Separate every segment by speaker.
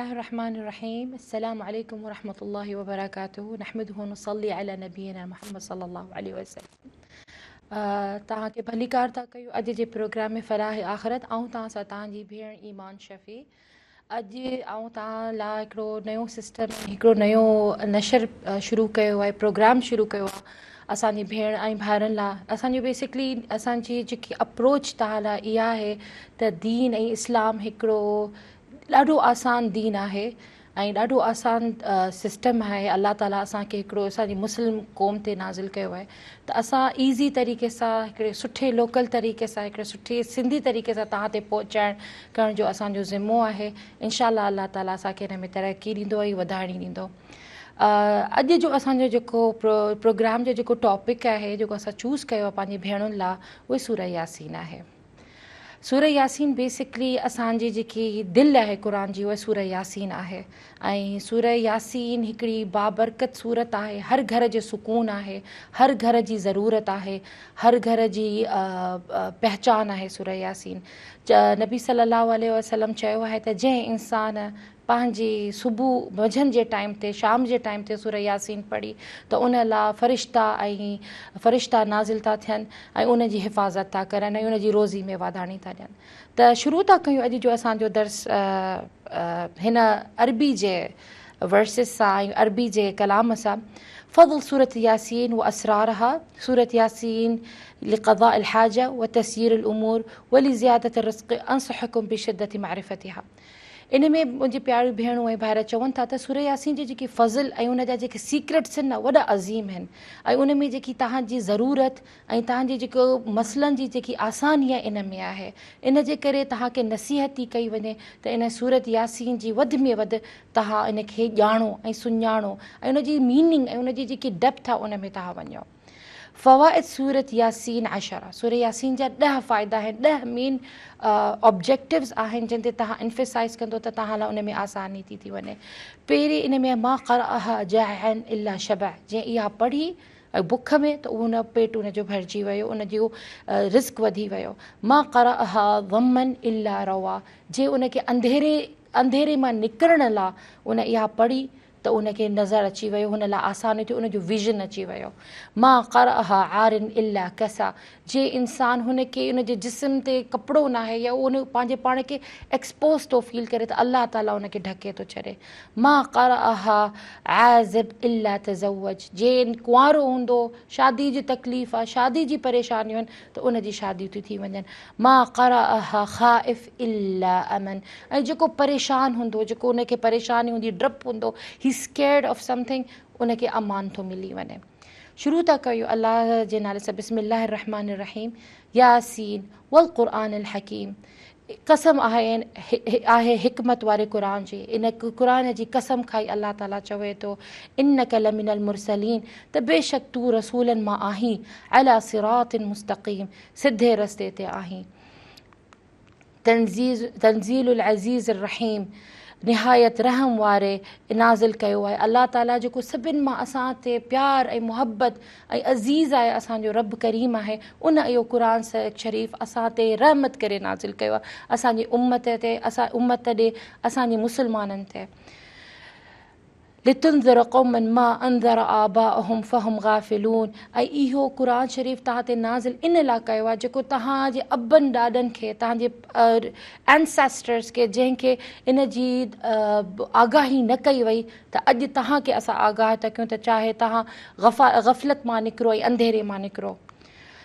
Speaker 1: الله الرحمن الرحيم. السلام عليكم ورحمة الله وبركاته. نحمده ونصلي على نبينا محمد صلى الله عليه वसल्लम। तव्हांखे भलीकार था कयूं अॼु जे प्रोग्राम में फलाह आख़िरत। ऐं तव्हां सां तव्हांजी भेण ईमान शफ़ी। अॼु तव्हां लाइ हिकिड़ो नयो सिस्टम, हिकिड़ो नयो नशर शुरू कयो आहे, प्रोग्राम शुरू कयो आहे असांजी भेण ऐं भाउरनि लाइ। असांजो बेसिकली असांजी जेकी अप्रोच तव्हां लाइ इहा आहे त दीन ऐं इस्लाम हिकिड़ो ॾाढो आसान दीन आहे ऐं ॾाढो आसान सिस्टम आहे। अलाह ताला असांखे हिकिड़ो असांजी मुस्लिम क़ौम ते नाज़िल कयो आहे त असां ईज़ी तरीक़े सां हिकिड़े सुठे लोकल तरीक़े सां हिकिड़े सुठे सिंधी तरीक़े सां तव्हां ते पहुचाइण करण जो असांजो ज़िम्मो आहे। इनशाअल्लाह अलाह ताला असांखे हिन में तरक़ी ॾींदो ऐं वधाइणी ॾींदो। अॼु जो असांजो जेको प्रोग्राम जो जेको टॉपिक आहे, जेको असां चूज़ कयो आहे पंहिंजी भेणुनि लाइ, उहे सूरह यासीन आहे। सूरह यासीन बेसिकली असांजी जेकी दिलि आहे क़ुरान जी, उहा सूरह यासीन आहे। ऐं सूरह यासीन हिकिड़ी बाबरकत सूरत आहे। हर घर जो सुकून आहे, हर घर जी ज़रूरत आहे, हर घर जी पहचान आहे सूरह यासीन। नबी सल्लल्लाहु अलैहि वसल्लम चयो आहे त जंहिं इंसान पंहिंजी सुबुह मंझंदि जे टाइम ते, शाम जे टाइम ते सूरह यासीन पढ़ी त उन लाइ फ़रिश्ता नाज़िल था थियनि ऐं उन जी हिफ़ाज़त था करनि ऐं उन जी रोज़ी में वाधाणी था ॾियनि। त शुरू था कयूं अॼु जो असांजो दर्स हिन अरबी जे वर्सिस सां ऐं अरबी जे कलाम सां। फ़ज़ल सूरत यासीन व असरारहा। सूरत यासीन लिक़ज़ाء الحاجة وتسيير الأمور ولزيادة الرزق أنصحكم بشدة معرفتها। इन में मुंहिंजी प्यारियूं भेणूं ऐं भाउर चवनि था त सूरह यासीन जी जेकी फ़ज़ल ऐं उन जा जेके सीक्रेट्स आहिनि न, वॾा अज़ीम आहिनि। ऐं उन में जेकी तव्हांजी ज़रूरत ऐं तव्हांजी जेको मसइलनि जी जेकी आसानी आहे इन में आहे। इन जे करे तव्हांखे नसीहत थी कई वञे त इन सूरत यासीन जी वधि में वधि तव्हां इन खे ॼाणो ऐं सुञाणो ऐं उन जी मीनिंग ऐं उन जी जेकी डेप्थ आहे उन में तव्हां वञो। फ़वाइद सूरत यासीन अशरा। सूरह यासीन जा 10 फ़ाइदा आहिनि, 10 मेन ऑब्जेक्टिव्स आहिनि जिन ते तव्हां इन्फेसाइज़ कंदो त तव्हां लाइ उन में आसानी थी वञे। पहिरीं इन में मा क़रअहा जाइअन इल्ला शबअ। जंहिं इहा पढ़ी ऐं बुख में त उन पेट उनजो भरिजी वियो, उनजो रिस्क वधी वियो। मा क़रअहा ग़म्मन इल्ला रवा। जे उनखे अंधेरे मां निकिरण लाइ उन इहा पढ़ी त उनखे नज़र अची वियो, हुन लाइ आसानी थी, उनजो विज़न अची वियो। मा क़रअहा आरिन इल्ला कसा। जे इंसान हुनखे उनजे जिस्म ते कपिड़ो न आहे या उन पंहिंजे पाण खे एक्सपोज़ थो फील करे त अलाह ताला उनखे ढके थो छॾे। मा क़रअहा आज़िब इल्ला तज़व्वज। जे कुंवारो हूंदो, शादी जी तकलीफ़ आहे, शादी जी परेशानियूं आहिनि त उनजी शादियूं थी वञनि। मा क़रअहा ख़ाइफ़ इल्ला अमन। ऐं जेको परेशान हूंदो, जेको उनखे परेशानी हूंदी, डपु हूंदो, ही स्केयर्ड ऑफ समथिंग, उनखे अमान थो मिली वञे। शुरू था कयूं अल्लाह जे नाले सां। बिस्मिल्लाहिर रहमानिर रहीम। यासीन वल क़ुरानिल हकीम। कसम आहे हिकमत वारे क़ुरान जी। इन क़ुरान जी कसम खाई अल्लाह ताला चवे थो इन्नक लमिनल मुरसलीन, त बेशक तूं रसूलनि मां आहीं, अला सिरातिन मुस्तक़ीम, सिधे रस्ते ते आहीं। तंज़ीलुल अज़ीज़िर रहीम। निहायत रहम वारे नाज़िल कयो आहे। अलाह ताला जेको सभिनि मां असां ते प्यार ऐं मुहबत ऐं अज़ीज़ आहे, असांजो रब करीम आहे, उन इहो क़ुरान शरीफ़ असां ते रहमत करे नाज़िल कयो आहे, असांजी उम्मत ते, उम्मत ॾे, असांजे मुस्लमाननि ते। लितुंज़िर क़ौमन मा अंज़र आबाअहुम फहुम गाफ़िलून। ऐं इहो क़ुरान शरीफ़ तव्हां ते नाज़िल इन लाइ कयो आहे जेको तव्हांजे अबनि ॾाॾनि खे, तव्हांजे एंसेस्टर्स खे, जंहिंखे इन जी आगाही न कई वई, त अॼु तव्हांखे असां आगाह था कयूं त चाहे तव्हां ग़फ़लत मां निकिरो ऐं अंधेरे मां निकिरो।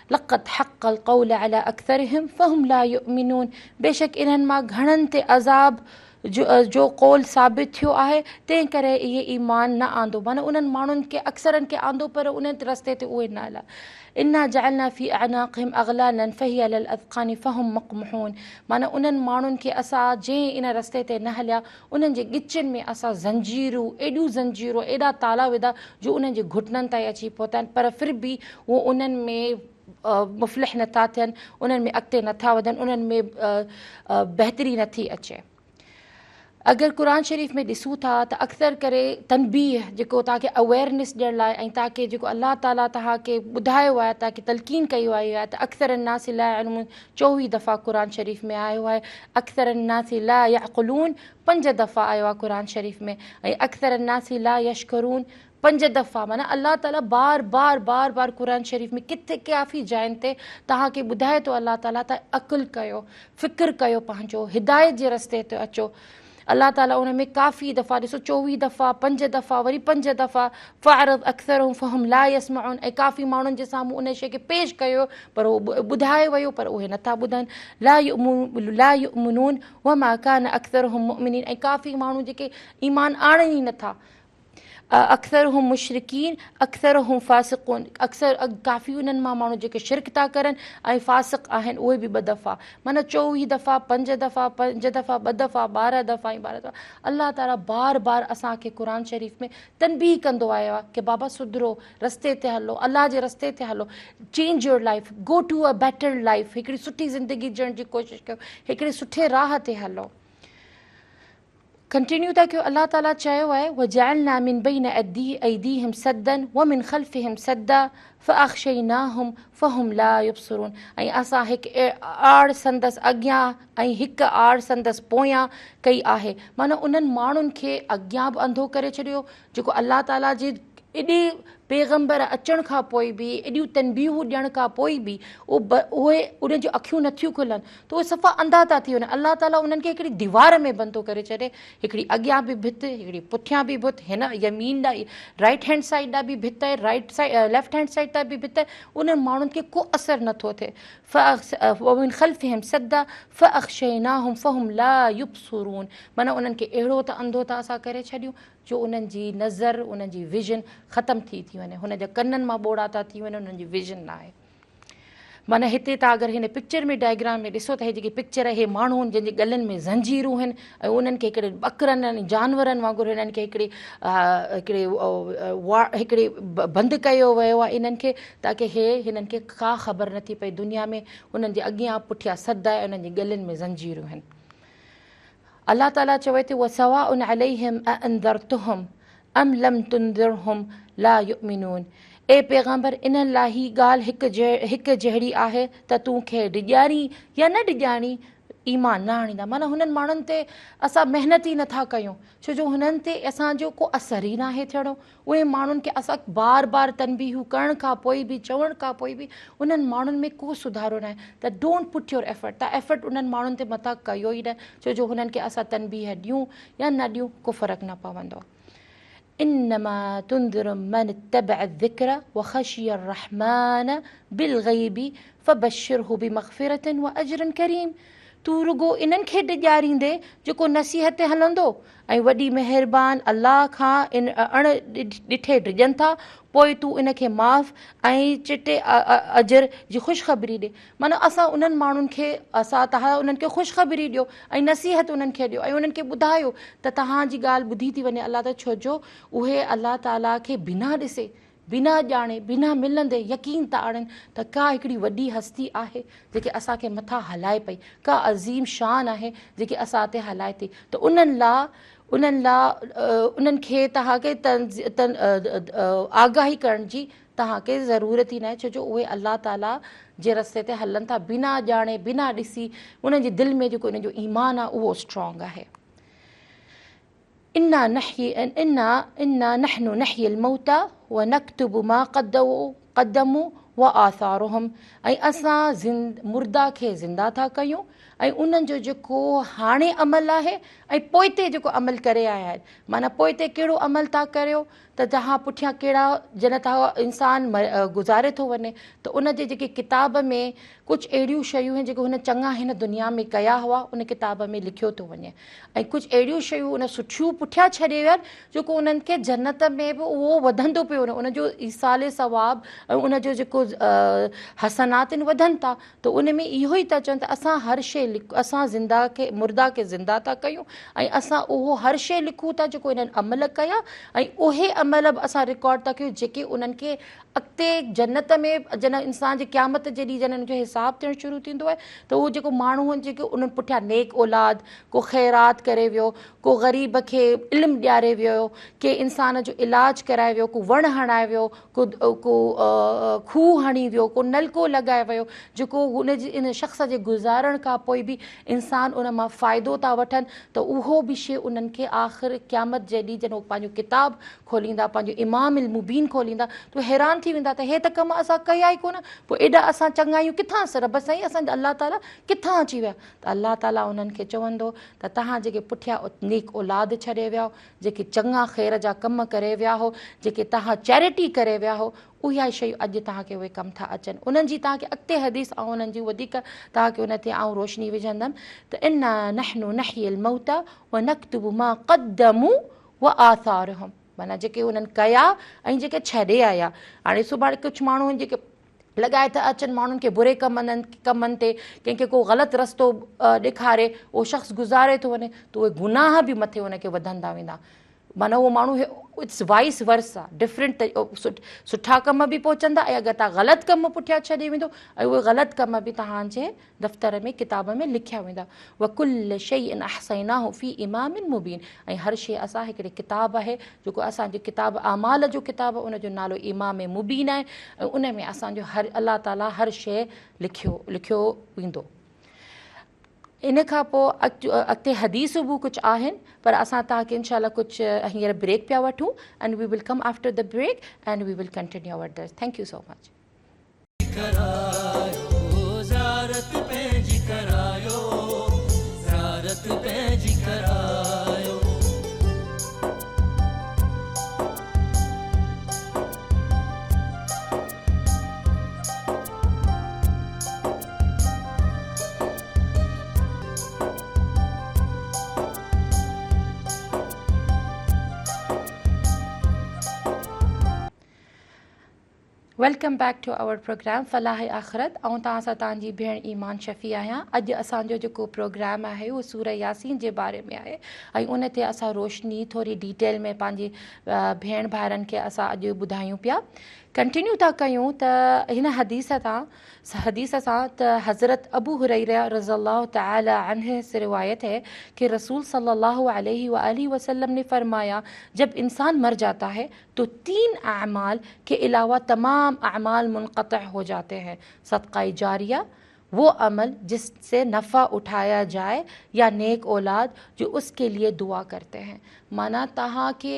Speaker 1: लक़द हक़्क़ल क़ौल अला अक्सरिहिम फहुम ला युमिनून। बेशक इन्हनि मां घणनि ते अज़ाब जो कौल साबित थियो आहे, तंहिं करे इहे ईमान न आंदो। माना उन्हनि माण्हुनि खे अक्सरनि खे आंदो, पर उन रस्ते ते उहे न हला। इन्ना जअलना फी अनाक़िहिम अग़लालन फहिय अलल अज़क़ानि फहुम मक़महून। माना उन्हनि माण्हुनि खे असां जंहिं इन रस्ते ते न हलिया, उन्हनि जे गिचनि में असां एॾियूं ज़ंजीरूं, एॾा ताला विधा जो उन्हनि जे घुटननि ताईं अची पहुता आहिनि, पर फिर बि उहो उन्हनि में मुफ़लिह नथा थियनि, उन्हनि में अॻिते नथा वधनि, उन्हनि में बहितरी नथी अचे। अगरि क़ुर शरीफ़ में ॾिसूं था त अक्सर करे तनबीह जेको तव्हांखे अवेयरनेस ॾियण लाइ ऐं तव्हांखे जेको अलाह ताला तव्हांखे ॿुधायो आहे, तव्हांखे तलक़ीन कयो आहे त अक्सर नास ला 24 दफ़ा क़ुर शरीफ़ में आयो आहे। अक्सर नास ला यअक़लून 5 दफ़ा आयो आहे क़ुर शरीफ़ में, ऐं अक्सर नास ला यशकुरून 5 दफ़ा। माना अलाह ताला बार बार बार बार क़ुर शरीफ़ में किथे काफ़ी जायुनि ते तव्हांखे ॿुधाए थो अलाह ताला त अक़ुलु कयो, फ़िक्र कयो, पंहिंजो हिदायत जे रस्ते ते अचो। अलाह ताला उन में काफ़ी दफ़ा ॾिसो 24 दफ़ा 5 दफ़ा वरी 5 दफ़ा फ़अरद अक्सरहुम फ़हुम ला यस्मऊन, ऐं काफ़ी माण्हुनि जे साम्हूं उन शइ खे पेश कयो पर उहो ॿुधाए वियो पर उहे नथा ॿुधनि। ला युमिनून वमा कान अक्सरहुम मुमिनीन, ऐं काफ़ी माण्हू जेके ईमान आणनि ई नथा। अक्सरहुम मुशरिकीन अक्सरहुम फ़ासिक़ून, अक्सर काफ़ी उन्हनि मां माण्हू जेके शिरक था करनि ऐं फ़ासिक़ आहिनि उहे बि 2 दफ़ा। माना 24 दफ़ा 5 दफ़ा 5 दफ़ा 2 दफ़ा 12 दफ़ा ऐं 12 दफ़ा अलाह ताला बार बार असांखे क़ुर शरीफ़ में तनबीह कंदो आयो आहे की बाबा सुधरो, रस्ते ते हलो, अलाह जे रस्ते ते हलो, change your life, go to a better life, हिकिड़ी सुठी ज़िंदगी जीअण जी कोशिशि कयो, हिकिड़े सुठे राह ते हलो। कंटिन्यू था कयो। अलाह ताला चयो आहे वजअलना मिन बैन ऐदीहिम सद्दन व मिन ख़ल्फिहिम सद्दा फ़अग़शयनाहुम फ़हुम ला युबसिरून, ऐं असां हिकु आड़ संदसि अॻियां ऐं हिकु आड़ संदसि पोयां कई आहे। माना उन्हनि माण्हुनि खे अॻियां बि अंधो करे छॾियो जेको अलाह ताला जे एॾे पैगंबर अचण खां पोइ बि, एॾियूं तनबीहूं ॾियण खां पोइ बि उहे उन जूं अखियूं नथियूं खुलनि त उहे सफ़ा अंधा था थी वञनि। अलाह ताला उन्हनि खे हिकिड़ी दीवार में बंदि थो करे छॾे, हिकिड़ी अॻियां बि भित, हिकिड़ी पुठियां बि भित, हिन यमीन ॾांहुं राइट हैंड साइड ॾांहुं बि भित आहे, right side left hand side ॾांहुं बि भित आहे, उन्हनि माण्हुनि खे को असरु नथो थिए। मिन ख़ल्फिहिम सद्दा फ़अग़शयनाहुम फ़हुम ला युबसिरून, माना उन्हनि खे अहिड़ो त अंधो था असां करे छॾियूं जो उन्हनि जी नज़र, उन्हनि जी विज़न ख़तमु थी वञे, हुन जा कननि मां ॿोड़ा था थी वञनि, उन्हनि जी विज़न न आहे। माना हिते तव्हां अगरि हिन पिक्चर में डायग्राम में ॾिसो त हे जेकी पिक्चर आहे, हे माण्हू आहिनि जंहिंजे गलनि में ज़ंजीरूं आहिनि ऐं उन्हनि खे हिकिड़े ॿकरनि जानवरनि वांगुरु हिननि खे हिकिड़े बंदि कयो वियो आहे इन्हनि खे, ताकी हिननि खे का ख़बर नथी पए दुनिया में हुननि जे अॻियां पुठियां सद आहे, उन्हनि जे गलनि में ज़ंजीरूं आहिनि। अलाह ताला चवे थो वसवाउन अलैहिम अअंज़रतहुम अम लम तुंज़िरहुम ला युमिनून, ए पैगंबर इन्हनि लाइ ही ॻाल्हि हिकु जहिड़ी आहे त तूं खे ॾिॼाणी या न ॾिॼाणी ईमान न आणींदा। माना हुननि माण्हुनि ते असां महिनत ई नथा कयूं छो जो हुननि ते असांजो को असरु ई न आहे थियणो। उहे माण्हुनि खे असां बार बार तनबीहूं करण खां पोइ बि, चवण खां पोइ बि उन्हनि माण्हुनि में को सुधारो न आहे। त डोंट पुट योर एफर्ट, तव्हां एफर्ट उन्हनि माण्हुनि ते मथां कयो ई न, छो जो हुननि खे असां तनबीह ॾियूं या न ॾियूं को फ़र्क़ु न पवंदो। इन्नमा तुंज़िरु मन इत्तबअ ज़िक्र व ख़शिय अर्रहमान बिलग़ैबि फ़बश्शिरहु बिमग़फ़िरतिन व अजरिन करीम, तूं रुगो इन्हनि खे ॾिॼारींदे जेको नसीहत ते हलंदो ऐं वॾी महिरबानी अलाह खां इन अण ॾिठे डिॼनि था, पोइ तूं इनखे माफ़ ऐं चिटे अजर जी ख़ुशख़बरी ॾे। माना असां उन्हनि माण्हुनि खे तव्हां उन्हनि खे ख़ुशख़बरी ॾियो ऐं नसीहत उन्हनि खे ॾियो ऐं उन्हनि खे ॿुधायो त तव्हांजी ॻाल्हि ॿुधी थी वञे अलाह त, छो जो उहे अलाह ताला खे बिना ॾिसे, बिना ॼाणे, बिना मिलंदे यकीन था आणनि त का हिकिड़ी वॾी हस्ती आहे जेके असांखे मथां हलाए पई, का अज़ीम शान आहे जेके असां ते हलाए थी। त उन्हनि खे तव्हांखे आगाही करण जी तव्हांखे ज़रूरत ई न आहे, छो जो उहे अलाह ताला जे रस्ते ते हलनि था बिना ॼाणे, बिना ॾिसी। उन्हनि जे दिलि में जेको उन्हनि जो ईमान आहे उहो स्ट्रॉन्ग आहे। इन्ना नहनु नहयिल मौता व नक्तुबु मा क़द्दमू व आसारुहुम, ऐं असां मुर्दा खे ज़िंदा था कयूं ऐं उन्हनि जो जेको हाणे अमल आहे ऐं पोइते जेको अमल करे आया आहिनि, माना पोइते कहिड़ो अमल था करियो त तव्हां पुठियां कहिड़ा जॾहिं तव्हां इंसानु गुज़ारे थो वञे त उन जे जेके किताब में कुझु अहिड़ियूं शयूं आहिनि जेके हुन चङा हिन दुनिया में कया हुआ, उन किताब में लिखियो थो वञे, ऐं कुझु अहिड़ियूं शयूं उन सुठियूं पुठियां छॾे वियूं आहिनि जेको उन्हनि खे जन्नत में बि उहो वधंदो पियो वञे, उनजो ईसाले सवाब ऐं उनजो जेको हसनात आहिनि वधनि था। त उन में इहो ई था चवनि त असां हर शइ असां मुर्दा खे ज़िंदा था कयूं ऐं असां उहो हर शइ लिखूं था जेको इन्हनि अमल कया ऐं उहे अमल बि असां रिकॉर्ड था कयूं जेके उन्हनि खे अॻिते जन्नत में जॾहिं इंसान जे क़यामत जे ॾींहुं जॾहिं उनजो हिसाब थियणु शुरू थींदो आहे त उहो जेको माण्हू आहिनि जेके उन्हनि पुठियां नेक औलाद, को ख़ैरात करे वियो, को ग़रीब खे इल्मु ॾियारे वियो, के इंसान जो इलाजु कराए वियो, को वणु हणाए वियो, को खूह हणी वियो, को नलको लॻाए वियो, जेको हुन जी इन शख़्स जे गुज़ारण खां पोइ बि इंसान उन मां फ़ाइदो था वठनि, त उहो बि शइ उन्हनि खे आख़िर क़यामत जे ॾींहुं जॾहिं पंहिंजो किताबु खोलींदा, पंहिंजो इमाम इल मुबीन खोलींदा, त हैरान थी वेंदा त हे त कम असां कया ई कोन, पोइ एॾा असां चङा आहियूं किथां सर, बसि साईं असांजा अलाह ताला किथां अची विया। त अलाह ताला उन्हनि खे चवंदो त तव्हां जेके पुठियां नेक औलाद छॾे विया हो, जेके चङा ख़ैर जा कम करे विया हो, जेके तव्हां चैरिटी करे विया हो, उहा शयूं अॼु तव्हांखे उहे कमु था अचनि। उन्हनि जी तव्हांखे अॻिते हदीस ऐं उन्हनि जी वधीक तव्हांखे उन ते आउं रोशनी विझंदमि त इन्ना नहनु नहयिल मौता व नक्तुबु मा क़द्दमू व आसारहुम, माना जेके उन्हनि कया ऐं जेके छॾे आया। हाणे सुभाणे कुझु माण्हू आहिनि जेके लॻाए था अचनि माण्हुनि खे बुरे कमनि ते, कंहिंखे को ग़लति रस्तो ॾेखारे उहो शख़्स गुज़ारे थो वञे त उहे गुनाह बि मथे उनखे वधंदा वेंदा। माना उहो माण्हू इट्स वाइस वर्सा, डिफरेंट सुठा कम बि पहुचंदा ऐं अगरि तव्हां ग़लति कम पुठियां छॾे वेंदो ऐं उहे ग़लति कम बि तव्हांजे दफ़्तर में किताब में लिखिया वेंदा। वकुल शैइन अहसैनाहु फी इमामिन मुबीन, ऐं हर शइ असां हिकिड़े किताब आहे जेको असांजी किताब आमाल जो किताब, उनजो नालो इमाम मुबीन आहे ऐं उन में असांजो हर अलाह ताला हर शइ लिखियो वेंदो। इन खां पोइ अॻिते हदीसूं बि कुझु आहिनि, पर असां तव्हांखे इनशाला कुझु हींअर ब्रेक पिया वठूं and we will come after the break and we will continue our this. Thank you so much. Welcome back to our programme फलाह आख़िरत। ऐं तव्हां सां तव्हांजी भेण ईमान शफ़ी आहियां। अॼु असांजो जेको प्रोग्राम आहे उहो सूरह यासीन जे बारे में आहे ऐं उन ते असां रोशनी थोरी डिटेल में पंहिंजी भेण भाइरनि खे असां अॼु ॿुधायूं पिया। कंटिन्यू था कयूं त हिन हदीस सां त हज़रत अबू हुरैरा रज़ियल्लाहु तआला अन्हु से रिवायत है कि रसूल सल्लल्लाहु अलैहि वआलिहि वसल्लम ने फरमाया, जब इंसान मर जाता है तो 3 अमाल के अलावा तमाम अमाल मुनक़ता हो जाते हैं। सदका जारिया, वो अमल जिससे नफ़ा उठाया जाए, या नेक औलाद जो उसके लिए दुआ करते हैं। माना तव्हां के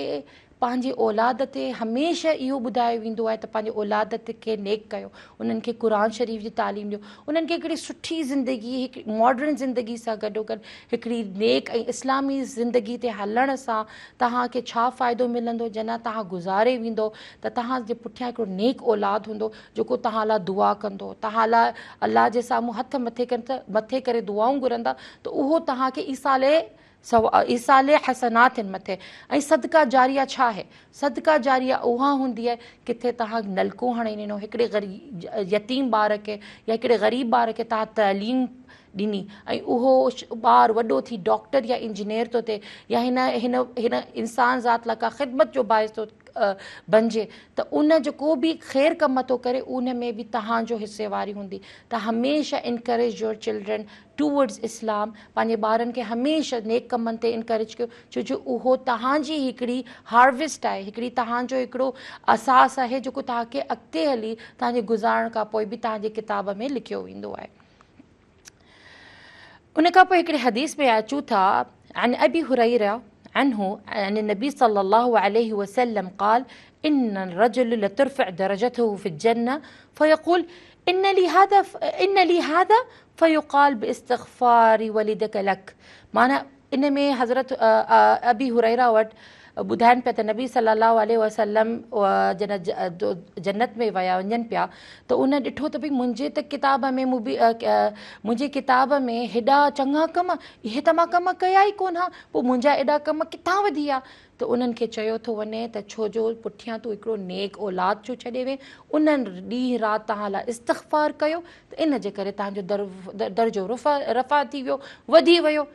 Speaker 1: पंहिंजी औलाद ते हमेशह इहो ॿुधायो वेंदो आहे त पंहिंजे औलाद खे नेक कयो, उन्हनि खे क़ुर शरीफ़ जी तालीम ॾियो, उन्हनि खे हिकिड़ी सुठी ज़िंदगी, हिकिड़ी मॉडर्न ज़िंदगी सां गॾोगॾु हिकिड़ी नेक ऐं इस्लामी ज़िंदगी ते हलण सां तव्हांखे छा फ़ाइदो मिलंदो। जॾहिं तव्हां गुज़ारे वेंदो त तव्हांजे पुठियां हिकिड़ो नेक औलाद हूंदो जेको तव्हां लाइ दुआ कंदो, तव्हां लाइ अलाह जे साम्हूं हथ मथे करे दुआऊं घुरंदा, त उहो तव्हांखे ईसाले हसनात मथे। ऐं सदका जारिया छा आहे? सदका जारिया उहा हूंदी आहे किथे तव्हां नलको हणी ॾिनो हिकिड़े यतीम ॿार खे या हिकिड़े ग़रीब ॿार खे तव्हां तइलीम ॾिनी ऐं उहो ॿारु वॾो थी डॉक्टर या इंजीनियर थो थिए या हिन इंसान ज़ात लाइ का ख़िदमत जो बाहिस थो बणिजे, त उन जो को बि ख़ैर कम थो करे उन में बि तव्हांजो हिसेवारी हूंदी। त हमेशह इनकरेज योर चिल्ड्रन टूवर्ड्स इस्लाम, पंहिंजे ॿारनि खे हमेशह नेक कमनि ते इनकरेज कयो, छो जो उहो तव्हांजी हिकिड़ी हार्वेस्ट आहे, हिकिड़ी तव्हांजो हिकिड़ो असास आहे जेको तव्हांखे अॻिते हली तव्हांजे गुज़ारण खां पोइ बि तव्हांजे किताब में लिखियो वेंदो आहे। उन खां पोइ हिकिड़े हदीस में अचूं था, अन अबी हुरैरा अन्हु अन नबी सल्लल्लाहु अलैहि वसल्लम क़ाल इन रजुल लतरफ़अ दरजतहु फ़िल जन्नह फ़यक़ूल इन ली हादा फ़युक़ाल बिइस्तिग़फ़ारि वलिदक लक। माना इन में हज़रत अबी हुरैरा वटि ॿुधाइनि पिया त नबी सल्लल्लाहु अलैहि वसल्लम जॾहिं जन्नत में वञनि पिया त उन ॾिठो त भई मुंहिंजे त किताब में मुंहिंजे किताब में हेॾा चङा कम, इहे त मां कम कया ई कोन हा, पोइ मुंहिंजा एॾा कम किथां वधी विया? त उन्हनि खे चयो थो वञे त छो जो पुठियां तूं हिकिड़ो नेक औलाद छो छॾे वे, उन्हनि ॾींहुं राति तव्हां लाइ इस्तिग़फ़ार कयो त इन जे करे तव्हांजो दर्जो रफ़ा थी वियो, वधी वियो।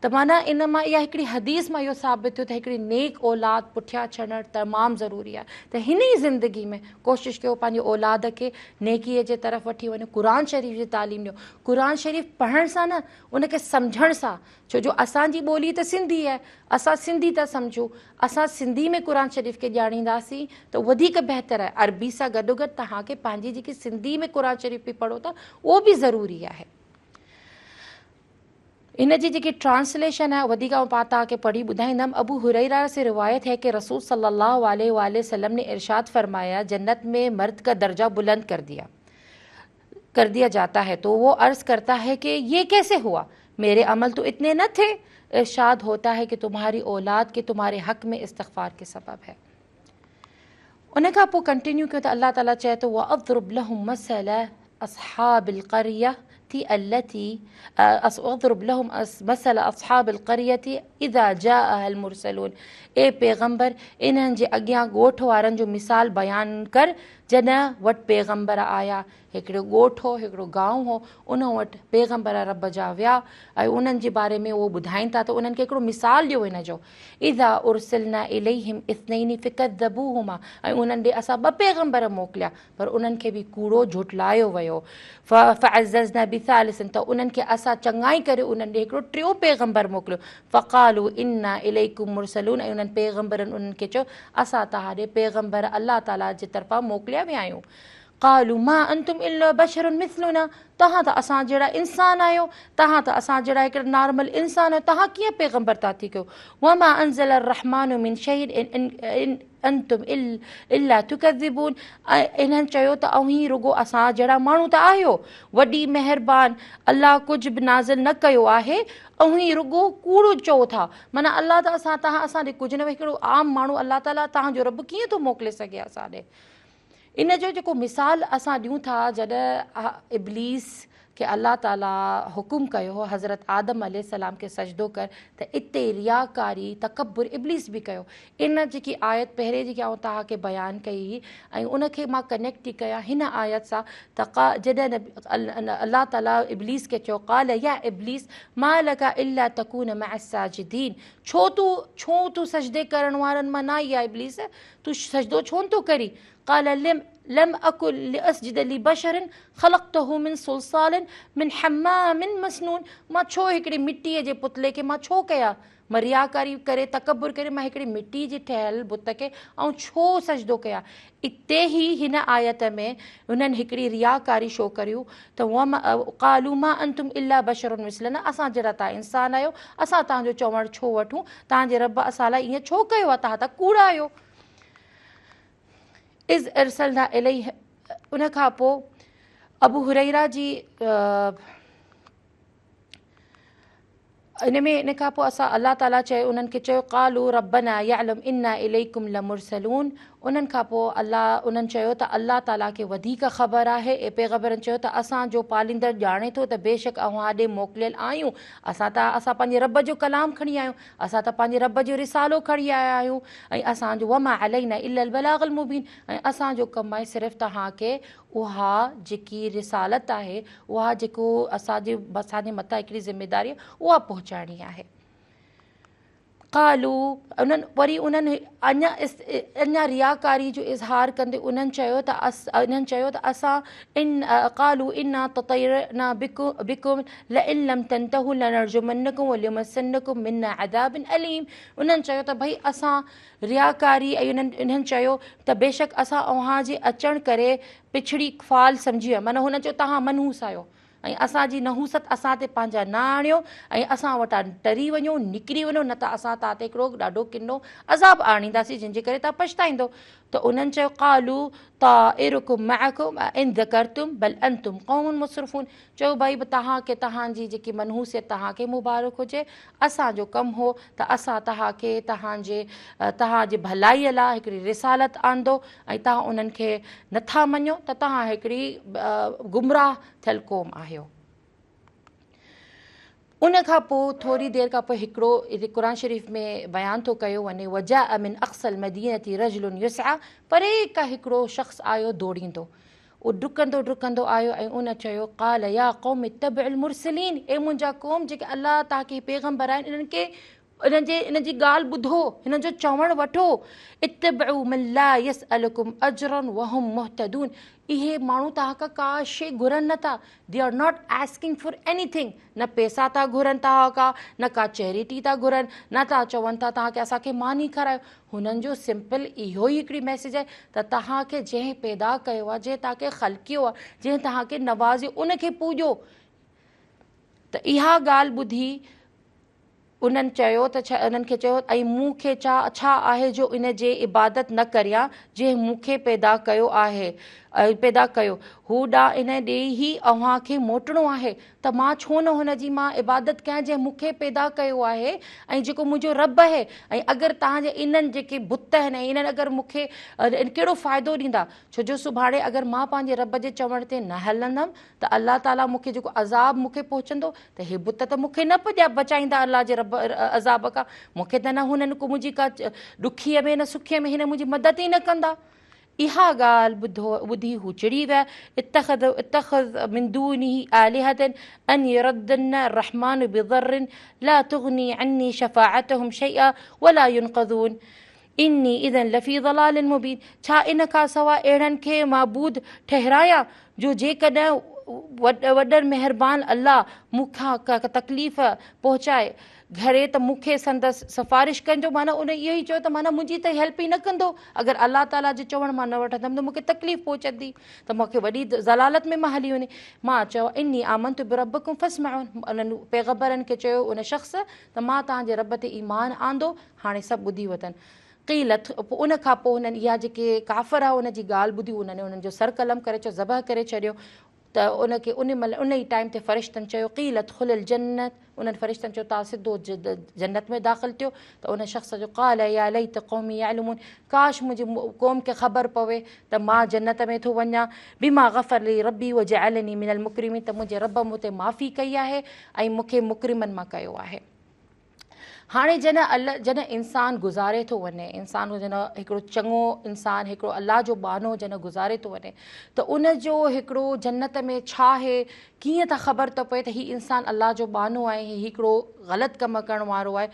Speaker 1: त माना इन मां इहा हिकिड़ी हदीस मां इहो साबित थियो त हिकिड़ी नेक औलाद पुठियां छॾणु तमामु ज़रूरी आहे। त हिन ई ज़िंदगी में कोशिशि कयो पंहिंजी औलाद खे नेकीअ जे तरफ़ वठी वञो, क़ुर शरीफ़ जी तालीम ॾियो। क़ुर शरीफ़ पढ़ण सां न, उनखे सम्झण सां, छो जो असांजी ॿोली त सिंधी आहे, असां सिंधी था सम्झूं, असां सिंधी में क़ुर शरीफ़ खे ॼाणींदासीं त वधीक बहितरु आहे। अरबी सां गॾोगॾु तव्हांखे पंहिंजी जेकी सिंधी में क़ुर शरीफ़ बि पढ़ो था उहो बि ज़रूरी आहे। इन जी जेकी ट्रांसलेशन है वधीक तव्हांखे पढ़ी ॿुधाईंदमि। अबू हुरैरा से रिवायत है कि रसूल सल्लल्लाहु अलैहि वसल्लम ने इरशाद फरमाया, जन्नत में मर्द का दर्जा बुलंद कर दिया जाता है। तो वो अर्ज़ करता है कि ये कैसे हुआ, मेरे अमल तो इतने न थे। इरशाद होता है कि तुम्हारी औलाद के तुम्हारे हक़ में इस्तिग़फ़ार के सबब है। उन खां पोइ कंटिन्यू कयो त अल्लाह ताला चए थो, वअज़रिब लहुम मसला अस्हाबिल क़रिया अज़रिब लहुम मसला अस्हाबिल क़रियति इज़ा जाअहल मुरसलून। ए पैगंबर, इन्हनि जे अॻियां ॻोठ वारनि जो मिसाल बयानु कर जॾहिं वटि पैगंबर आया। हिकिड़ो ॻोठ हो, हिकिड़ो गांव हो, उन वटि पैगंबर रब जा विया ऐं उन्हनि जे बारे में उहो ॿुधाइनि था त उन्हनि खे हिकिड़ो मिसाल ॾियो हिन जो। इज़ा उरसिलना इलैहिम इस्नैनी फ़कज़्ज़बूहुमा, ऐं उन्हनि ॾे असां ॿ पैगंबर मोकिलिया पर उन्हनि खे बि कूड़ो झुटलायो वियो। फ़अज़्ज़ज़ना बिसालिसिन, त उन्हनि खे असां चङाई करे उन्हनि ॾे हिकिड़ो टियों पैगंबर मोकिलियो। फ़क़ालू इन्ना इलैकुम मुरसलून, ऐं उन्हनि पैगंबरनि उन्हनि खे चयो असां तव्हां ॾे पैगंबर अल्लाह ताला जे तरफ़ां मोकिलिया विया आहियूं। क़ालू मा अंतुम इल्ला बशरुन मिस्लुना, तव्हां त असां जहिड़ा इंसान आहियो, तव्हां त असां जहिड़ा हिकिड़ा नॉर्मल इंसान आहियो, तव्हां कीअं पैगंबर था थी कयो। वमा अंज़ल अर्रहमानु मिन शैइन इन अंतुम इल्ला तुकज़िबून, इन्हनि चयो त अव्हीं रुगो असां जहिड़ा माण्हू त आहियो, वॾी महिरबान अल्लाह कुझु बि नाज़िल न कयो आहे, अव्हीं रुगो कूड़ो चओ था। माना अल्लाह त तव्हां असां ॾे कुझु न, हिकिड़ो आम माण्हू अल्लाह ताला तव्हांजो रब कीअं थो मोकिले सघे असां ॾे। इन जो जेको मिसाल असां ॾियूं था, जॾहिं इब्लीस खे अल्लाह ताला हुकुम कयो हो हज़रत आदम अलैहिस्सलाम खे सजदो कर, त इते रियाकारी तकब्बुर इब्लीस बि कयो। इन जेकी आयत पहिरें जेकी आउं तव्हांखे बयानु कई हुई ऐं उनखे मां कनेक्ट थी कयां हिन आयत सां, त जॾहिं अल्लाह ताला इब्लीस खे चयो, क़ाल या इब्लीस मा लका इल्ला तकून मअ साजिदीन, छो तूं सजदे करण वारनि मां न आई आहे इब्लीस, तूं सजदो छो नथो करी। क़ाल लम अकुल लिअस्जुद लिबशरिन ख़लक़तहु मिन सुलसालिन मिन हम्मामिन मसनून, मां छो हिकिड़ी मिटीअ जे पुतले खे मां छो कयां, मां रियाकारी करे तकबुर करे मां हिकिड़ी मिटी जी ठहियल बुत खे ऐं छो सजदो कयां। इते ई हिन आयत में हुननि हिकिड़ी रियाकारी छो करियूं त क़ालू मा अंतुम इल्ला बशरुन मिस्लुना, असां जहिड़ा तव्हां इंसान आहियो, असां तव्हांजो चवणु छो वठूं, तव्हांजे रब असां लाइ ईअं छो कयो आहे, तव्हां त कूड़ा आहियो। इज़ अरसलना इलैहि, उन खां पोइ अबू हुरैरा जी इन खां पोइ असां अल्लाह ताला चयो, उन्हनि खे चयो क़ालू रब्बना यअलम इन्ना इलैकुम लमुरसलून, उन्हनि खां पोइ उन्हनि चयो त अल्लाह ताला खे वधीक ख़बर आहे। ऐं पैगंबरनि चयो त असांजो पालींदड़ ॼाणे थो त बेशक अव्हां ॾे मोकिलियल आहियूं, असां पंहिंजे रब जो कलाम खणी आहियूं, असां त पंहिंजे रब जो रिसालो खणी आया आहियूं, ऐं असांजो वमा अलैना इल्लल बलागुल मुबीन, ऐं असांजो कमु आहे सिर्फ़ु तव्हांखे उहा जेकी रिसालत आहे, उहा जेको असांजे मथां हिकिड़ी ज़िमेदारी आहे उहा पहुचाइणी आहे। क़ालू, वरी उन्हनि अञा रियाकारी जो इज़हार कंदे उन्हनि चयो त असां क़ालू इन्ना ततयरना बिकुम लइन लम तंतहू लनरजुमन्नकुम वलयमसन्नकुम मिन्ना अज़ाबिन अलीम, उन्हनि चयो त भई असां रियाकारी, ऐं इन्हनि चयो त बेशक असां अव्हां जे अचण करे पिछड़ी फ़ाल सम्झी विया, माना हुन चयो तव्हां मनहूस आहियो ऐं असांजी नहूसत असां ते पंहिंजा न आणियो ऐं असां वटां टरी वञो, निकिरी वञो, न त असां तव्हां ते हिकिड़ो ॾाढो किनो अज़ाब आणींदासीं जंहिंजे करे तव्हां पछताईंदो। त उन्हनि चयो क़ालू ताइरुकुम मअकुम इन ज़करतुम बल अंतुम क़ौमुन मुसरिफ़ून, चयो भई तव्हांखे तव्हांजी जेकी मनहूसियत तव्हांखे मुबारक हुजे, असांजो कमु हो त असां तव्हांखे तव्हांजे भलाईअ लाइ हिकिड़ी रिसालत आंदो ऐं तव्हां उन्हनि खे नथा मञो त तव्हां हिकिड़ी गुमराह थियल क़ौम आहियो। उन खां पोइ थोरी देरि खां पोइ हिकिड़ो क़ुर शरीफ़ में बयानु थो कयो वञे, वजाअ मिन अक़सल मदीनती रजुलुन युसआ, परे का हिकिड़ो शख़्स आयो दौड़ींदो, उहो डुकंदो डुकंदो आयो ऐं उन चयो क़ाल या क़ौम इत्तबिउल मुरसलीन, ए मुंहिंजा क़ौम जेके अलाह तव्हांखे पैगम्बर आहिनि इन्हनि खे इन जी ॻाल्हि ॿुधो, हिन जो चवणु वठो। इत्तबिउ मन ला यसअलकुम अजरन वहुम मुहतदून, इहे माण्हू तव्हांखां का शइ घुरनि नथा, they are not asking for anything, न पैसा था घुरनि तव्हांखां, न का चैरिटी था घुरनि, न था चवनि था तव्हांखे असांखे मानी खारायो। हुननि जो सिंपल इहो ई हिकिड़ी मैसेज आहे त तव्हांखे जंहिं पैदा कयो आहे, जंहिं तव्हांखे ख़लकियो आहे, जंहिं तव्हांखे नवाज़ियो, उनखे पूॼो। त इहा ॻाल्हि ॿुधी उन्हनि चयो त छा, उन्हनि खे चयो ऐं मूंखे छा आहे जो इन जे इबादत न करियां जंहिं मूंखे पैदा कयो आहे, पैदा कयो, हू ॾांहुं इन ॾे ई अव्हांखे मोटिणो आहे, त मां छो न हुन जी मां इबादत कयां जंहिं मूंखे पैदा कयो आहे ऐं जेको मुंहिंजो रब आहे। ऐं अगरि तव्हांजे इन्हनि जेके बुत आहिनि ऐं इन्हनि अगरि मूंखे कहिड़ो फ़ाइदो ॾींदा, छो जो सुभाणे अगरि मां पंहिंजे रब जे चवण ते न हलंदमि त अलाह ताला मूंखे जेको अज़ाब मूंखे पहुचंदो, त हे बुत त मूंखे न बचाईंदा अलाह जे रब अज़ाब खां, मूंखे त न हुननि को मुंहिंजी का ॾुखीअ में न सुखीअ में हिन मुंहिंजी मदद ई न कंदा। इहा ॻाल्हि ॿुधी हू चिड़ी विया। इत्तख़ज़ मिन दूनिही आलिहतन अन यरद्दन रहमान बिदर्रिन ला तुग़नी अन्नी शफ़ाअतहुम शैआ वला युनक़ज़ून इन्नी इज़न लफ़ी ज़लालिन मुबीन। छा इन खां सवाइ अहिड़नि खे माबूद ठहिराया जो जेकॾहिं वॾनि महिरबान अल्लाह मूंखां का तकलीफ़ पहुचाए घरे त मूंखे संदसि सिफ़ारिश कजो, माना उन इहो ई चयो त माना मुंहिंजी त हेल्प ई न कंदो, अगरि अलाह ताला जे चवण मां न वठंदमि त मूंखे तकलीफ़ पहुचंदी, त मूंखे वॾी ज़लालत में मां हली वञे। मां चयो इन्नी आमनतु बिरब्बिकुम फस्मऊन, उन्हनि पैगम्बरनि खे चयो उन शख़्स त मां तव्हांजे रब ते ईमान आंदो, हाणे सभु ॿुधी वठनि। क़ीलत, पोइ उन खां पोइ हुननि इहा जेके काफ़िर आहे उन जी ॻाल्हि ॿुधी, उन्हनि उन्हनि जो सर कलम करे चयो, ज़बह करे छॾियो। त उनखे उन महिल उन ई टाइम ते फ़रिश्तनि चयो क़ीलत खुलिल जन्नत, उन्हनि फ़रिश्तनि चयो तव्हां सिधो जन्नत में दाख़िल थियो। त उन शख़्स जो क़ाल या लैत क़ौमी यअलमून, काश मुंहिंजी क़ौम खे ख़बर पवे त मां जन्नत में थो वञा, बिमा ग़फ़र ली रब्बी वजअलनी मिनल मुकरिमीन, त मुंहिंजे रब मूं ते माफ़ी कई आहे ऐं मूंखे मुकरिमनि मां कयो आहे। हाणे जॾहिं इंसानु गुज़ारे थो वञे, इंसानु जॾहिं हिकिड़ो चङो इंसानु हिकिड़ो अलाह जो बानो जॾहिं गुज़ारे थो वञे, त उन जो हिकिड़ो जन्नत में छा आहे कीअं त ख़बर थो पए त हीउ इंसानु अलाह जो बानो आहे, हीउ हिकिड़ो ग़लति कमु करण वारो आहे।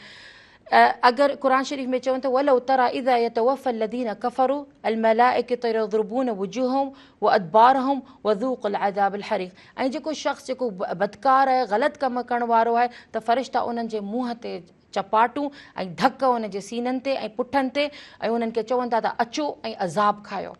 Speaker 1: अगरि क़ुर शरीफ़ में चवनि त वलो तरा इज़ा यतवफ़ल लज़ीना कफ़रू अल मलाइकतु यज़रिबून वुजूहहुम व अदबारहुम वज़ूक़ुल अज़ाबल हरीक़, ऐं जेको शख़्स जेको बदकार आहे, ग़लति कमु करण वारो आहे, त फ़रिश्ता उन्हनि जे मुंहं ते चपाटूं ऐं धक उन जे सीननि ते ऐं पुठनि ते, ऐं उन्हनि खे चवनि था त अचो ऐं अज़ाब खायो।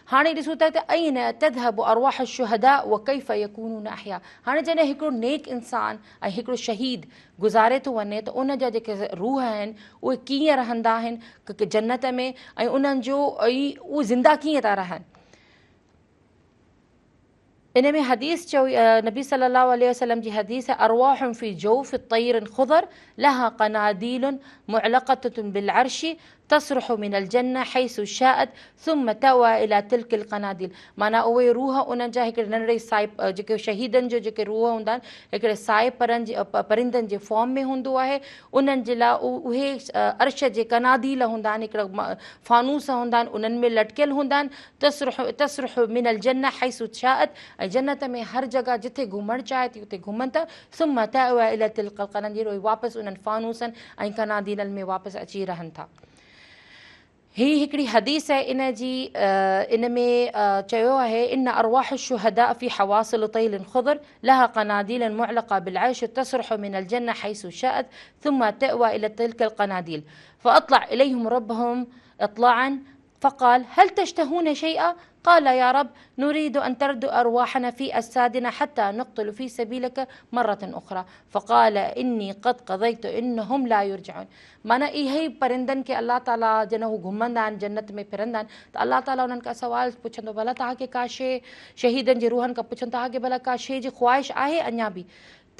Speaker 1: हाणे ॾिसूं था त ऐं न तज़हबु अरवाह शुहदा व कैफ़ यकूनून अहया, हाणे जॾहिं हिकिड़ो नेक इंसानु ऐं हिकिड़ो शहीद गुज़ारे थो वञे त उन जा जेके रूह आहिनि उहे कीअं रहंदा आहिनि जन्नत में, ऐं उन्हनि जो उहे ज़िंदा कीअं था रहनि। इन में हदीस चयो, नबी सल्लल्लाहु अलैहि वसल्लम जी हदीस है, अरवाहुम फी जौफ़ तैरन खुदर लहा क़नादीलुन मुअल्लक़तुन बिल अर्शी तसरहु मिनल जन्नह हैसु शाअत सुम्म तवा इला तिल्किल क़नादील, माना उहे रूह उन्हनि जा हिकिड़े नंढड़े साए जेके शहीदनि जो जेके रूह हूंदा आहिनि हिकिड़े साए परिंदनि जे फॉर्म में हूंदो आहे, उन्हनि जे लाइ उहे अर्श जे कनादील हूंदा आहिनि, हिकिड़ा फानूस हूंदा आहिनि, उन्हनि में लटकियल हूंदा आहिनि। तसरहु मिनल जन्नह हैसु शाअत, ऐं जन्नत में हर जॻह जिथे घुमणु चाहे थी उते घुमनि था। सुम्म तवा इला तिल्किल क़नादील, वापसि उन्हनि फानूसनि ऐं कनादीलनि में वापसि अची रहनि था। ही हिकिड़ी हदीस आहे, इन में चयो आहे इन अरवाह शुहदा फी हवासिल तैलिन खुदर लहा क़नादीलन मुअल्लक़ा बिल अर्श तसरहु मिनल जन्नह हैसु शाअत सुम्म तवा इला तिल्किल क़नादील फअत्लअ इलैहिम रब्बुहुम इत्लाअन फ़क़ाल हल तश्तहून शैआ क़ाल या रब नुरीदु अन तरदु अरवाहना फी अजसादिना हत्ता नक़्तुल फी सबीलिक मर्रतन उख़रा फ़क़ाल इन्नी क़द क़ज़ैतु इन्नहुम ला युरजऊन। माना इहे ई परिंदनि खे अलाह ताला जॾहिं हू घुमंदा आहिनि जन्नत में फिरंदा आहिनि त अलाह ताला उन्हनि खां सवाल पुछंदो, भला तव्हांखे का शइ, शहीदनि जे रूहनि खां पुछनि तव्हांखे भला का शइ जी ख़्वाहिश आहे अञा बि,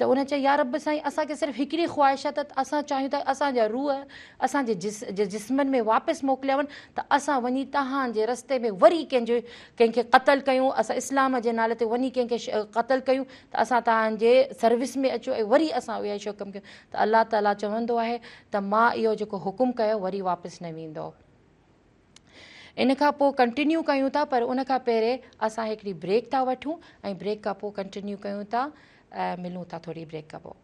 Speaker 1: त उन चयो या रब साईं असांखे सिर्फ़ु हिकिड़ी ख़्वाहिश आहे त असां चाहियूं था असांजा रूह असांजे जिस्मनि में वापसि मोकिलिया वञनि, त असां वञी तव्हांजे रस्ते में वरी कंहिंखे क़तलु कयूं, असां इस्लाम जे नाले ते वञी कंहिंखे क़तलु कयूं, त असां तव्हांजे सर्विस में अचो ऐं वरी असां इहा शइ कमु कयूं, त अलाह ताला चवंदो आहे त मां इहो जेको हुकुम कयो वरी वापसि न वेंदो। इन खां पोइ कंटिन्यू कयूं था, पर उन खां पहिरें असां हिकिड़ी ब्रेक था वठूं ऐं ब्रेक खां पोइ कंटिन्यू कयूं था, मिलूं था थोरी ब्रेक खां पोइ।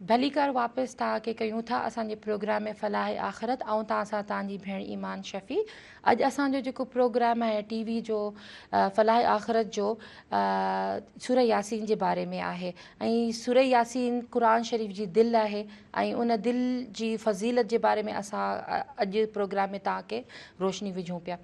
Speaker 1: भलीकार वापसि तव्हांखे कयूं था असांजे प्रोग्राम में फलाह आख़िरत, ऐं तव्हां सां तव्हांजी भेण ईमान शफ़ी। अॼु असांजो जेको प्रोग्राम आहे टीवी जो फलाह आख़िरत जो सूरह यासीन जे बारे में आहे, ऐं सूरह यासीन क़ुरान शरीफ़ जी दिलि आहे, ऐं उन दिलि जी फ़ज़ीलत जे बारे में असां अॼु प्रोग्राम में तव्हांखे रोशनी विझूं पिया।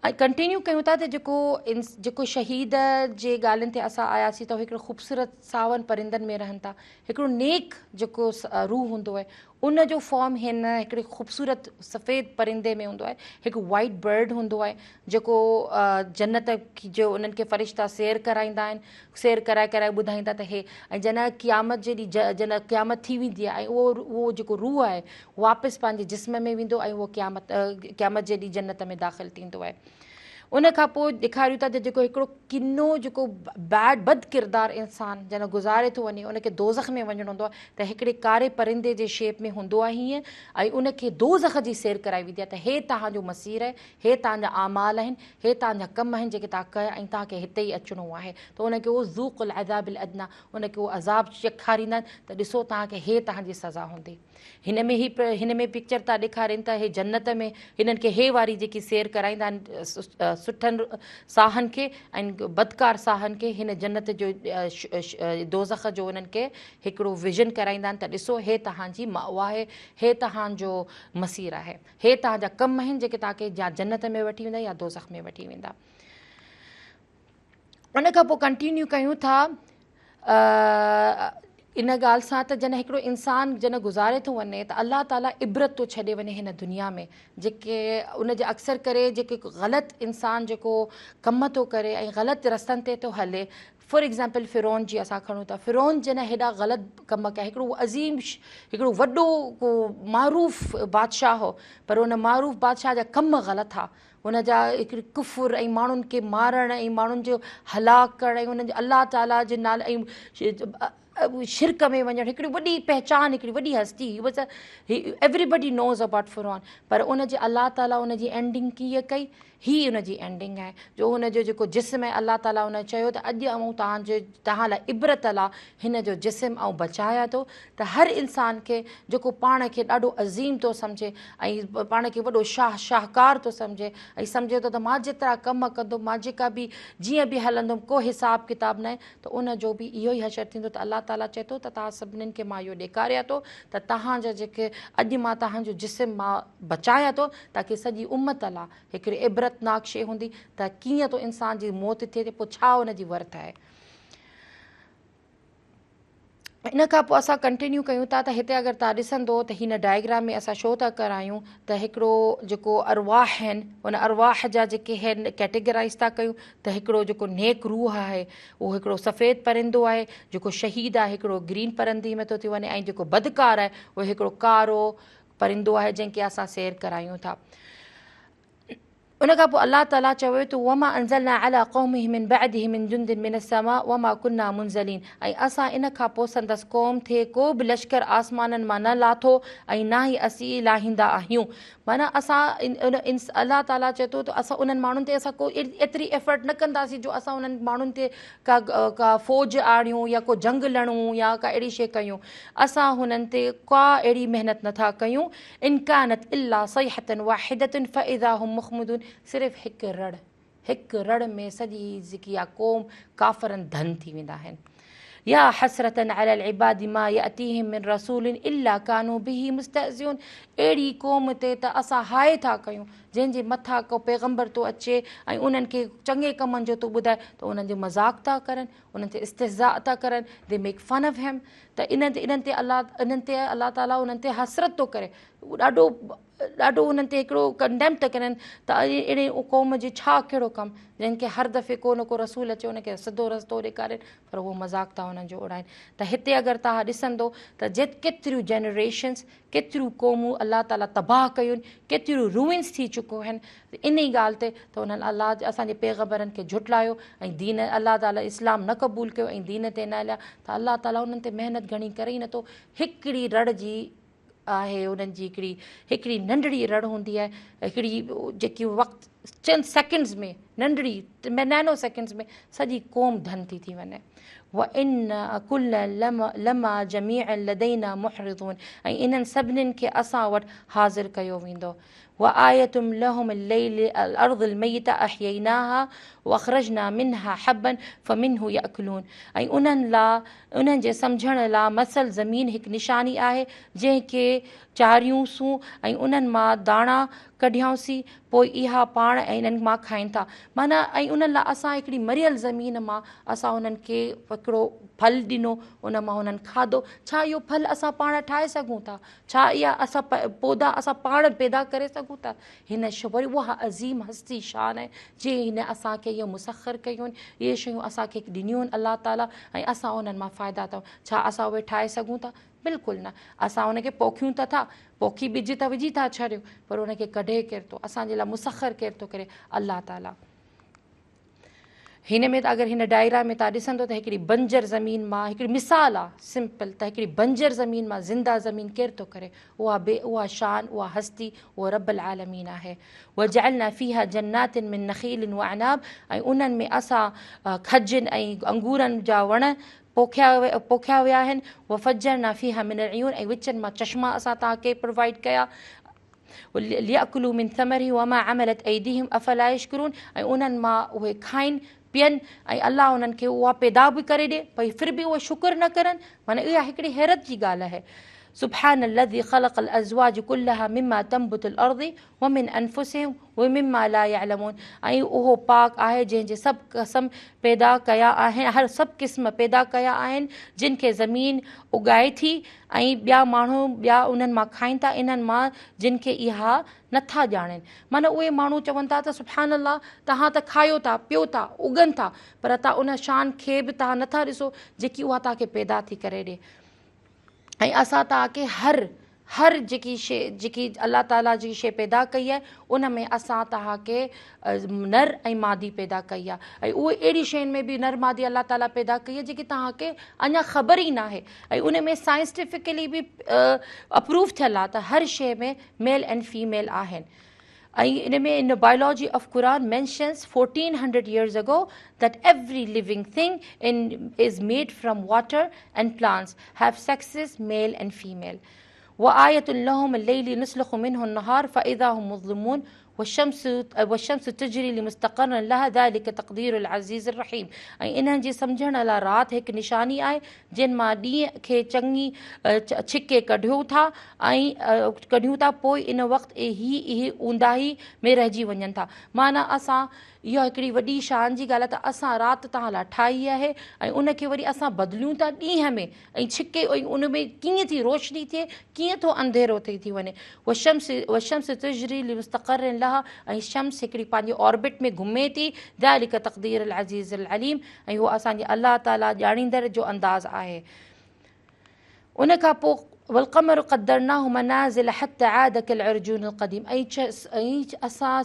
Speaker 1: ऐं कंटिन्यू कयूं था त जेको शहीद जे ॻाल्हियुनि ते असां आयासीं त हिकिड़ो ख़ूबसूरत सावन परिंदनि में रहनि था, हिकिड़ो नेक जेको रूह हूंदो आहे उन जो फॉर्म हिन हिकिड़े ख़ूबसूरत सफ़ेद परिंदे में हूंदो आहे। हिकु वाइट बर्ड हूंदो आहे जेको जन्नत जो उन्हनि खे फ़रिश्ता सैर कराईंदा आहिनि, सैर कराए कराए ॿुधाईंदा त हे, ऐं जॾहिं क़यामत जे ॾींहुं जॾहिं क़यामत थी वेंदी आहे ऐं उहो जेको रूह आहे वापसि पंहिंजे जिस्म में वेंदो ऐं उहो क़यामत जे ॾींहुं जन्नत में दाख़िल थींदो आहे। उन खां पोइ ॾेखारियूं था त जेको हिकिड़ो किनो जेको बद किरदारु इंसानु जॾहिं गुज़ारे थो वञे उनखे दोज़ख में वञिणो हूंदो आहे त हिकिड़े कारे परिंदे जे शेप में हूंदो आहे हीअं, ऐं उनखे दोज़ख जी सैर कराई वेंदी आहे त हे तव्हांजो मसीर आहे, हे तव्हांजा आमाल आहिनि, हे तव्हांजा कम आहिनि जेके तव्हां कया ऐं तव्हांखे हिते ई अचिणो आहे। त उनखे उहो ज़ूक़ुल अज़ाबिल अदना, उनखे उहो अज़ाब चेखारींदा आहिनि त ॾिसो तव्हांखे हे तव्हांजी सज़ा हूंदी। हिन में पिक्चर था ॾेखारीनि त हे जन्नत में हिननि खे हे वारी जेकी सैर कराईंदा आहिनि सुठनि साहनि खे ऐं बदकार साहनि खे, हिन जन्नत जो दोज़ख जो उन्हनि खे हिकिड़ो विज़न कराईंदा आहिनि त ॾिसो हे तव्हांजी मावा आहे, हे तव्हांजो मसीर आहे, हे तव्हांजा कम आहिनि जेके तव्हांखे या जन्नत में वठी वेंदा या दोज़ख में वठी वेंदा। उन खां पोइ कंटिन्यू कयूं था इन ॻाल्हि सां त जॾहिं हिकिड़ो इंसानु जॾहिं गुज़ारे थो वञे त अलाह ताला इबरत थो छॾे वञे हिन दुनिया में, जेके उनजे अक्सर करे जेके ग़लति इंसानु जेको कम थो करे ऐं ग़लति रस्तनि ते थो हले। फॉर एग्ज़ाम्पल फ़िरौन जी असां खणूं था, फ़िरौन जॾहिं हेॾा ग़लति कम कया, हिकिड़ो अज़ीम हिकिड़ो वॾो को मारूफ़ बादशाह हो, पर उन मारूफ़ बादशाह जा कम ग़लति हुआ, हुन जा हिकिड़ी कुफुर ऐं माण्हुनि खे मारणु ऐं माण्हुनि जो हलाक करणु ऐं उन्हनि जे अलाह ताला जे नाले ऐं शिरक में वञणु, हिकिड़ी वॾी पहचान, हिकिड़ी वॾी हस्ती, एवरीबडी नोज़ अबाउट फ़िरौन। पर उन जे अलाह ताला उन जी एंडिंग कीअं कई, ही उन जी एंडिंग आहे जो हुनजो जेको जिस्म आहे अलाह ताला उन चयो त अॼु ऐं तव्हां लाइ इबरत लाइ हिन जो जिस्म ऐं बचाया थो। त हर इंसान खे जेको पाण खे ॾाढो अज़ीम थो सम्झे ऐं पाण खे वॾो शाहकार थो सम्झे ऐं सम्झे थो त मां जेतिरा कम कंदुमि, मां जेका बि जीअं बि हलंदुमि, को हिसाब किताब न आहे, त उन जो बि इहो ई हशर थींदो। त अलाह ताला चए थो त तव्हां सभिनीनि खे मां इहो ॾेखारियां थो त तव्हांजा जेके अॼु मां तव्हांजो जिस्म मां बचायां थो ताकी सॼी उम्मत लाइ हिकिड़ी इबरतनाक शइ हूंदी त कीअं थो इंसान जी मौत थिए थी, पोइ छा हुनजी वर्थ आहे। इन खां पोइ असां कंटिन्यू कयूं था त हिते अगरि तव्हां ॾिसंदो त हिन डायग्राम में असां छो था करायूं त हिकिड़ो जेको अरवाह आहिनि उन अरवाह जा जेके आहिनि कैटेगराइज़ था कयूं त हिकिड़ो जेको नेक रूह आहे उहो हिकिड़ो सफ़ेद परिंदो आहे, जेको शहीद आहे हिकिड़ो ग्रीन परिंदे में थो थी वञे, ऐं जेको बदकार आहे उहो हिकिड़ो कारो परिंदो आहे जंहिंखे असां सैर करायूं था। उन खां पोइ अलाह ताला चवे थो वमा अंज़लना अला क़ौमिहि मिन बअदिहि मिन जुंदिन मिन अस्समा वमा कुन्ना मुंज़लिन, ऐं असां इन खां पोइ संदसि क़ौम थे को बि लश्कर आसमाननि मां न लाथो ऐं न ई असीं लाहींदा आहियूं। माना असां अलाह ताला चए थो त असां उन्हनि माण्हुनि ते असां को एतिरी एफर्ट न कंदासीं जो असां उन्हनि माण्हुनि ते का फ़ौज आणियूं या को जंग लड़ूं या का अहिड़ी शइ कयूं, असां हुननि ते का अहिड़ी महिनत नथा कयूं। इनकानत इल्ला सयहतन वाहिदतन फ़इज़ा हुम मुख़मिदून, सिर्फ़ु हिकु रड़ में सॼी जेकी आहे क़ौम काफ़रनि धन थी वेंदा आहिनि। या हसरतन अलल इबादि मा यअतीहिम मिन रसूलिन इल्ला कानू बिही मुस्तहज़िऊन, अहिड़ी क़ौम ते त असां हाय था कयूं जंहिंजे मथां को पैगम्बर थो अचे ऐं उन्हनि खे चङे कमनि जो थो ॿुधाए त उन्हनि जो मज़ाक़ था करनि, उन्हनि ते इस्तिहज़ा था करनि, दे मेक फन ऑफ हिम। त इन्हनि ते अलाह ताला उन्हनि ते हसरत थो करे, ॾाढो ॾाढो उन्हनि ते हिकिड़ो कंडेम था करनि त अहिड़े क़ौम जे छा कहिड़ो कमु जिन खे हर दफ़े को न को रसूल अचे उनखे सिधो रस्तो ॾेखारनि पर उहो मज़ाक़ था उन्हनि जो उड़ाइनि। त हिते अगरि तव्हां ॾिसंदो त केतिरियूं जनरेशन्स केतिरियूं क़ौमूं अलाह ताला तबाह कयूं आहिनि, केतिरियूं रूइंस थी चुकियूं आहिनि इन ई ॻाल्हि ते त उन्हनि अलाह असांजे पैगंबरनि खे झुटलायो ऐं दीन अलाह ताला इस्लाम न क़बूल कयो ऐं दीन ते न हलिया त अलाह ताला उन्हनि ते महिनत घणी करे ई नथो। हिकिड़ी रड़ जी आहे उन्हनि जी हिकिड़ी नंढड़ी रड़ हूंदी आहे, हिकिड़ी जेकी वक़्तु चंद सेकेंड्स में नंढड़ी नैनो सेकेंड्स में सॼी क़ौम धन थी वञे। व इन कुल लमा जमीअ लदैना मुहरिज़ून ऐं इन्हनि सभिनीनि खे असां वटि हाज़िर कयो वेंदो। व आयतुम लहुम लैल अर्ज़ुल मैत अहयैनाहा व अख़रजना मिनहा हब्बन फमिनहु यअकुलून ऐं उन्हनि लाइ उन्हनि जे सम्झण लाइ मसल ज़मीन हिकु निशानी आहे जंहिंखे चाढ़ियूंसीं ऐं उन्हनि मां दाणा कढियासीं पोइ इहा पाण ऐं इन्हनि मां खाइनि था। माना ऐं उन्हनि लाइ असां हिकिड़ी मरियल ज़मीन मां असां उन्हनि खे हिकिड़ो फल ॾिनो उन मां उन्हनि खाधो। छा इहो फल असां पाण ठाहे सघूं था? छा इहा असां पौधा असां पाण पैदा करे सघूं था? हिन वरी उहा अज़ीम हस्ती शान आहे जे हिन असांखे इहो मुसख़र कयूं आहिनि, इहे शयूं असांखे ॾिनियूं आहिनि अलाह ताला ऐं असां उन्हनि मां फ़ाइदा था। छा असां उहे ठाहे सघूं था? बिल्कुलु न। असां उनखे पोखियूं त था, पोखी ॿिज त विझी था छॾियूं पर उनखे कढे केरु थो? असांजे लाइ मुसख़र केरु थो करे? अलाह ताला। हिन में त अगरि हिन डायरा में तव्हां ॾिसंदो त हिकिड़ी बंजर ज़मीन मां हिकिड़ी मिसाल आहे सिंपल त हिकिड़ी बंजर ज़मीन मां ज़िंदा ज़मीन केरु थो करे? उहा शान उहा हस्ती उहा रब्बुल आलमीन आहे। वजअलना फीहा जन्नातिन मिन नखीलिन व अनाब ऐं उन्हनि में असां खजनि ऐं अंगूरनि जा वण पोखिया विया आहिनि। व फजरना फीहा मिनल उयून ऐं विचनि मां चश्मा असां तव्हांखे प्रोवाइड कया। लियअकुलू मिन समरिही वमा अमलत ऐदीहिम अफला यशकुरून ऐं उन्हनि मां उहे खाइनि पीअनि ऐं अलाह उन्हनि खे उहा पैदा बि करे ॾिए भई फिर बि उहे शुकुर न करनि। माना इहा हिकिड़ी हैरत जी ॻाल्हि आहे। सुब्हानल्लज़ी ख़लक़ल अज़वाज कुल्लहा मिम्मा तंबुतुल अर्ज़ि व मिन अनफुसिहिम व मिम्मा ला यअलमून ऐं उहो पाक आहे जंहिंजे सभु क़िस्म पैदा कया आहिनि, हर सभु क़िस्म पैदा कया आहिनि जिन खे ज़मीन उगाए थी ऐं ॿिया माण्हू ॿिया उन्हनि मां खाइनि था इन्हनि मां जिन खे इहा नथा ॼाणनि। माना उहे माण्हू चवनि था त सुब्हानल्लाह तव्हां त खायो था पियो था उगनि था पर तव्हां उन शान खे बि तव्हां नथा ॾिसो जेकी उहा तव्हांखे पैदा थी करे ॾिए। ऐं असां तव्हांखे हर जेकी शइ जेकी अलाह ताला जी शइ पैदा कई आहे उन में असां तव्हांखे नर ऐं मादी पैदा कई आहे ऐं उहे अहिड़ी शयुनि में बि नर मादी अलाह ताला पैदा कई आहे जेकी तव्हांखे अञा ख़बर ई न आहे ऐं उन में साइंटिफिकली बि अप्रूव थियल आहे त हर शइ में मेल एंड फीमेल आहिनि। ऐं इन में in biology of Quran mentions 1400 years ago that every living thing is made from water and plants have sexes male and female. وآية لهم الليل نسلخ منه النهار فإذا هم مظلمون والشمس تجري لمستقر لها ذلك تقدير العزيز الرحيم ऐं इन्हनि जे सम्झण लाइ राति हिकु निशानी आहे जिन मां ॾींहं खे चङी छिके कढियूं था पोइ इन वक़्तु इहे ऊंदाही में रहिजी वञनि था। माना असां इहा हिकिड़ी वॾी शान जी ॻाल्हि आहे त असां राति तव्हां लाइ ठाही आहे ऐं उनखे वरी असां बदिलियूं था ॾींहं में ऐं छिके ऐं उन में कीअं थी रोशनी थिए कीअं थो अंधेरो थी वञे। वशम्स तजरी लिमुस्तक़र लहा ऐं शम्स हिकिड़ी पंहिंजे ऑर्बिट में घुमे थी ज़ालिक तक़दीर अल अज़ीज़ अल अलीम ऐं उहो असांजे अलाह ताला ॼाणींदड़ जो अंदाज़ आहे। उन खां पोइ वलक़मर क़दरनाहु मनाज़िल हत्ता आद कल अर्जुन क़दीम ऐं असां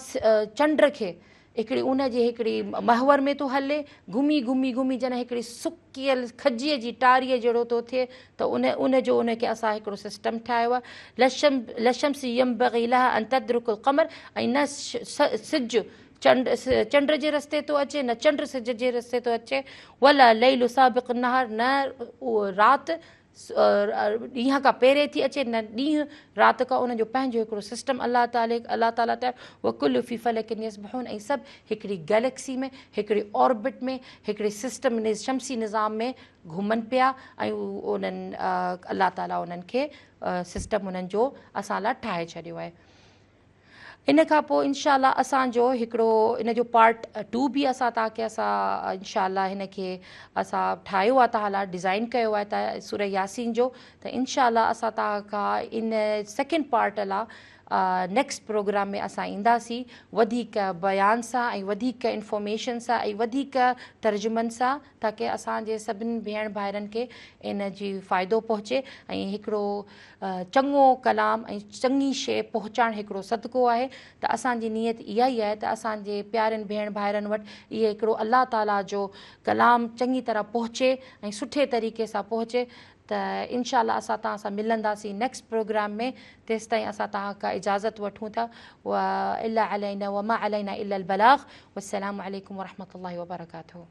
Speaker 1: चंड खे हिकिड़ी उनजी हिकिड़ी महवर में थो हले घुमी घुमी घुमी जन हिकिड़ी सुकियल खजीअ जी टारीअ जहिड़ो थो थिए त उनजो उनखे असां हिकिड़ो सिस्टम ठाहियो आहे। लशम्स यंबग़ी लहा अन तदरुकुल क़मर ऐं न सिज चंड जे रस्ते थो अचे न चंड सिज जे रस्ते थो अचे। वला लैलु साबिक़ु नहार न उहो राति ॾींहं खां पहिरें थी अचे न ॾींहुं राति खां उनजो पंहिंजो हिकिड़ो सिस्टम अलाह ताला ठाहियो। उहो कुल्लु फी फ़लकिन यस्बहून ऐं सभु हिकिड़ी गैलेक्सी में हिकिड़ी ऑर्बिट में हिकिड़े सिस्टम शमसी निज़ाम में घुमनि पिया ऐं उन्हनि अलाह ताला उन्हनि खे सिस्टम उन्हनि जो असां लाइ ठाहे छॾियो आहे। इन खां पोइ इंशाअल्लाह असांजो हिकिड़ो इन जो पार्ट 2 बि असां तव्हांखे इंशाअल्लाह हिन खे असां ठाहियो आहे तव्हां लाइ डिज़ाइन कयो आहे सूरह यासीन जो त इंशाअल्लाह असां तव्हां खां इन सेकेंड पार्ट लाइ नेक्स्ट प्रोग्राम में असां ईंदासीं वधीक बयान सां ऐं वधीक इंफॉर्मेशन सां ऐं वधीक तर्जुमनि सां, ताकी असांजे सभिनी भेण भाइरनि खे इन जी फ़ाइदो पहुचे ऐं हिकिड़ो चङो कलाम ऐं चङी शइ पहुचाइणु हिकिड़ो सदको आहे। त असांजी नियत इहा ई आहे त असांजे प्यारनि भेण भाइरनि वटि इहे हिकिड़ो अलाह ताला जो कलाम चङी तरह पहुचे ऐं सुठे तरीक़े सां पहुचे। त इनशा अल्लाह असां तव्हां सां मिलंदासीं नेक्स्ट प्रोग्राम में। तेसि ताईं असां तव्हां खां इजाज़त वठूं था। व इल्ला अलैना व मा अलैना इल्ला अल बलाग। वस्सलामु अलैकुम व रहमतुल्लाहि व बरकातुहू।